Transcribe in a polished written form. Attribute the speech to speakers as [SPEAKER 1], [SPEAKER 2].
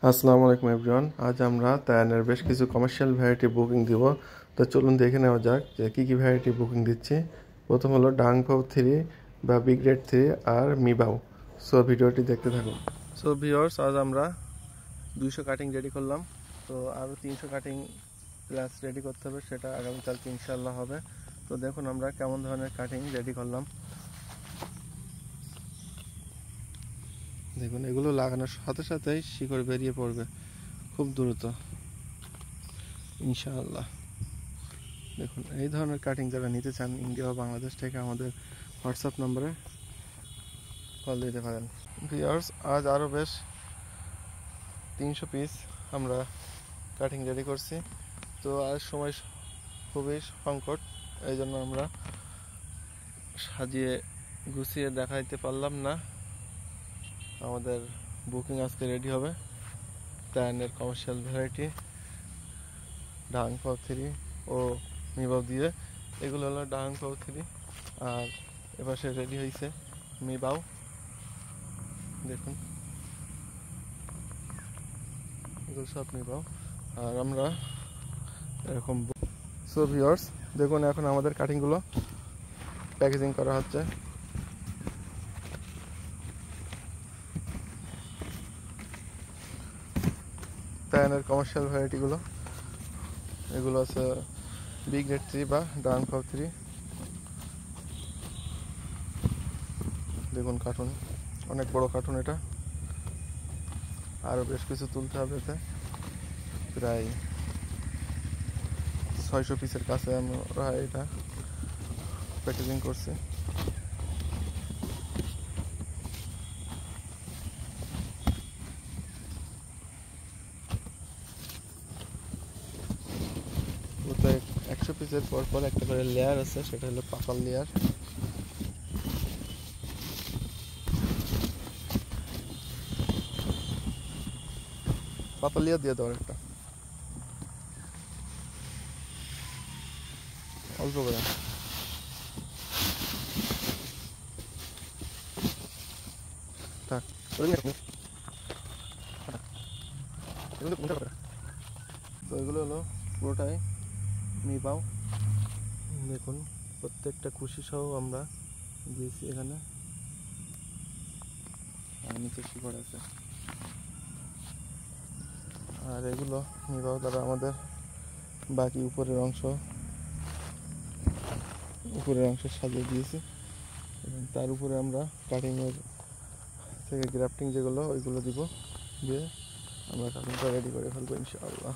[SPEAKER 1] আসসালামু আলাইকুম এভরিওয়ান। আজ আমরা তায়ানের বেশ কিছু কমার্শিয়াল ভ্যারাইটি বুকিং দিব। তো চলুন দেখে নেওয়া যাক যে কী ভ্যারাইটি বুকিং দিচ্ছি। প্রথম হলো ডাংফাও 3 বা বিগ রেড 3 আর মিবাও। সো ভিডিওটি দেখতে থাকুন। সো ভিউয়ার্স, আজ আমরা 200 কাটিং রেডি করলাম। তো আরও 300 কাটিং প্লাস রেডি করতে হবে, সেটা আগামীকাল ইনশাআল্লাহ হবে। তো দেখুন আমরা কেমন ধরনের কাটিং রেডি করলাম। দেখুন এগুলো লাগানোর সাথে সাথেই শিকড় বেরিয়ে পড়বে খুব দ্রুত ইনশাআল্লাহ। দেখুন এই ধরনের কাটিং যারা নিতে চান ইন্ডিয়া বা বাংলাদেশ থেকে আমাদের হোয়াটসঅ্যাপ নম্বরে কল দিতে পারেন। ভিউয়ার্স, আজ আরও বেশ 300 পিস আমরা কাটিং রেডি করছি। তো আজ সময় খুবই সংকট, এই জন্য আমরা সাজিয়ে গুছিয়ে দেখাইতে পারলাম না। আমাদের বুকিং আজকে রেডি হবে তায়ানের কমার্শিয়াল ভ্যারাইটি ডাংফাও 3 ও মিবাও দিয়ে। এগুলো হলো ডাংফাও 3 আর এপাশে রেডি হয়েছে মিবাও। দেখুন এগুলো সব মিবাও আর আমরা এরকম। সো ভিউয়ার্স, দেখুন এখন আমাদের কাটিংগুলো প্যাকেজিং করা হচ্ছে। তায়ানের কমার্শিয়াল ভ্যারাইটিগুলো এগুলো আছে বিগ রেড 3 বা ডাংফাও 3। দেখুন কার্টুন, অনেক বড় কার্টুন এটা, আরও বেশ কিছু তুলতে হবে। এতে প্রায় 600 পিসের কাছে আমরা এটা প্যাকেজিং করছি। তো 100 পিসের পর পর একটা করে লেয়ার আছে, সেটা হলো পাতাল লেয়ার। পাতাল লেয়ার দিয়ে দেওয়ার একটা অল্প করে। তো এগুলো হলো পুরোটাই মিবাও। দেখুন প্রত্যেকটা খুশি সহ আমরা দিয়েছি এখানে, আর নিচে শিকড় আছে। আর এগুলো মিবাও দ্বারা আমাদের বাকি উপরের অংশ সাজিয়ে দিয়েছি এবং তার উপরে আমরা কাটিংয়ের থেকে গ্রাফটিং যেগুলো ওইগুলো দিব, দিয়ে আমরা কাটিংটা রেডি করে ফেলবো ইনশাআল্লাহ।